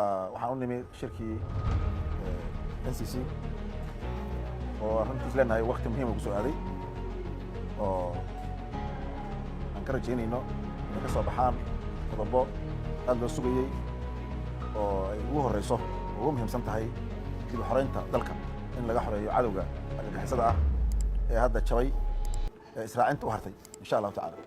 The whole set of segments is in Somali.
waxaan u nimid shirkii NCC oo runtii isleenahay waqti muhiim ah ku soo aaday oo aan ka rajaynayno inay ka soo baxaan qodobo aad loo sugayey oo ay ugu horeyso ugu muhiimsan tahay dib u xoreynta dalka in laga xoreeyo cadowga argagixisada ah ee hadda jabay ee israacinta u hartay insha allahu tacaala.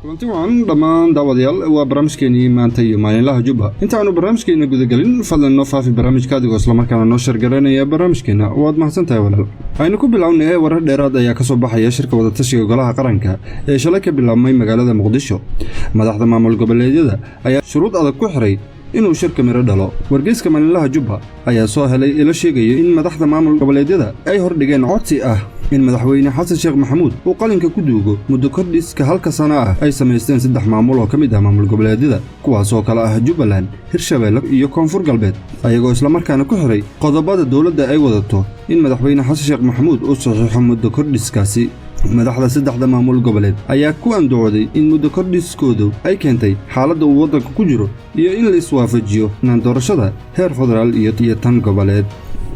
kulanti wacan dhammaan daawadayaal waa barnaamijkeenii maanta iyo maalinlaha jubba intaanu barnaamijkeena gudagelin fadlan noo faafi barnaamijka adigoo islamarkaana noo shargaranaya barnaamijkeena waad mahadsan tahay walaal. aynu ku bilownay warar dheeraad ayaa ka soo baxaya shirka wadatashiga golaha qaranka ee shalay ka bilaabmay magaalada muqdisho. madaxda maamul goboleedyada ayaa shuruud adag ku xiray inuu shirka miro dhalo. wargeyska maalinlaha jubba ayaa soo helay ilo sheegaya in madaxda maamul goboleedyada ay hordhigeen codsi ah in madaxweyne xasan sheekh maxamuud uu qalinka ku duugo muddo kordhiska halka sano ah ay samaysteen 3 maamul oo ka mid ah maamul goboleedyada kuwaasoo kale ah Jubbaland, Hirshabelle iyo Koonfur Galbeed, ayagoo isla markaana ku xiray qodobada dawladda ay wadato in madaxweyne xasan sheekh maxamuud uu saxiixo muddo kordhiskaasi. madaxda 3 maamul goboleed ayaa ku andacooday in muddo kordhiskoodu ay keentay xaaladda uu waddanka ku jiro iyo in la iswaafajiyo doorashada heer federaal iyo tan goboleed.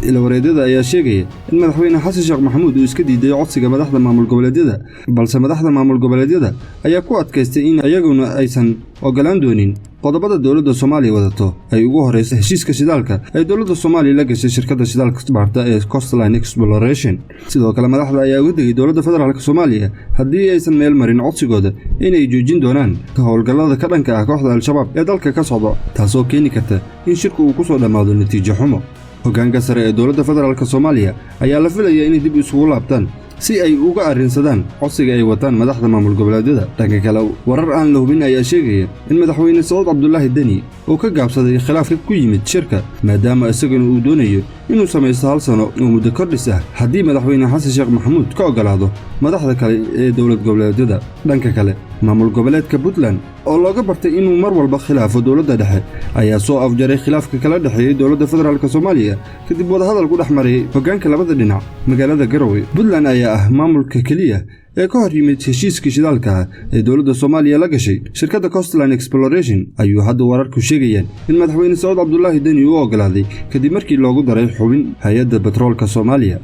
ilawareedyada ayaa sheegaya in madaxweyne xasan sheekh maxamuud uu iska diiday codsiga madaxda maamul goboleedyada, balse madaxda maamul goboleedyada ayaa ku adkaystay in ayaguna aysan ogolaan doonin qodobada dawladda Soomaaliya wadato ay ugu horeyso heshiiska shidaalka ay dawladda Soomaaliya la gashay shirkadda shidaalka Sparta ee Coastline Exploration. sidoo kale madaxda ayaa uga digay dawladda federaalka Soomaaliya haddii aysan meel marin codsigooda inay joojin doonaan ka howlgallada ka dhanka ah kooxda Al-Shabaab ee dalka ka socda, taasoo keeni karta in shirku uu ku soo dhamaado natiijo xumo. hoggaanka sare ee dawladda federaalka Soomaaliya ayaa la filayaa inay dib isugu laabtaan si ay uga arrinsadaan codsiga ay wataan madaxda maamul goboleedyada. dhanka kale warar aan la hubin ayaa sheegaya in madaxweyne Saud Abdullaahi Deni uu ka gaabsaday khilaafka ku yimid shirka maadaama isaguna uu doonayo inuu samaysto 1 sano oo muddo kordhis ah haddii madaxweyne xasan sheekh maxamuud ka ogolaado madaxda kale ee dawlad goboleedyada. dhanka kale maamul goboleedka Puntland oo looga bartay inuu mar walba khilaafo dawladda dhexe ayaa soo afjaray khilaafka kala dhaxeeyay dawladda federaalka Soomaaliya kadib wadahadal ku dhexmaray hoggaanka labada dhinac magaalada Garowe. Puntland ayaa ah maamulka kaliya ee ka hor yimid heshiiskii shidaalka ee dawladda Soomaaliya la gashay shirkadda Coastline Exploration ayuu hadda wararku sheegayaan in madaxweyne Saud Abdullaahi Deni uu ogolaaday kadib markii loogu daray xubin hay'adda batroolka Soomaaliya.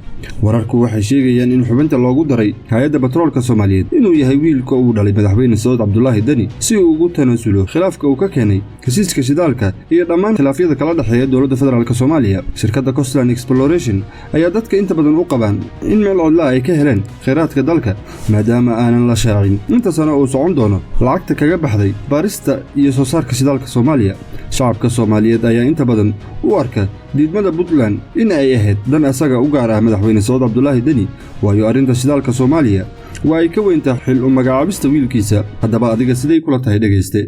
wararku waxay sheegayaan in xubinta loogu daray hay'adda batroolka Soomaaliyeed inuu yahay wiilka uu dhalay madaxweyne Saud Abdullaahi Deni si uu ugu tanaasulo khilaafka uu ka keenay heshiiska shidaalka iyo dhammaan khilaafyada kala dhaxeeya dawladda federaalka Soomaaliya. shirkadda Coastline Exploration ayaa dadka inta badan u qabaan in meel codla ay ka heleen kheyraadka dalka maadaama aanan la shaacin inta sano uu socon doono lacagta kaga baxday baarista iyo soo saarka shidaalka Soomaaliya. shacabka Soomaaliyeed ayaa inta badan u arka diidmada Puntland in ay ahayd dan asaga u gaar ah madaxweyne Saud Abdullaahi Deni, waayo arrinta shidaalka Soomaaliya waa ay ka weyntaa xil u magacaabista wiilkiisa. haddaba adiga sidee kula tahay dhageyste?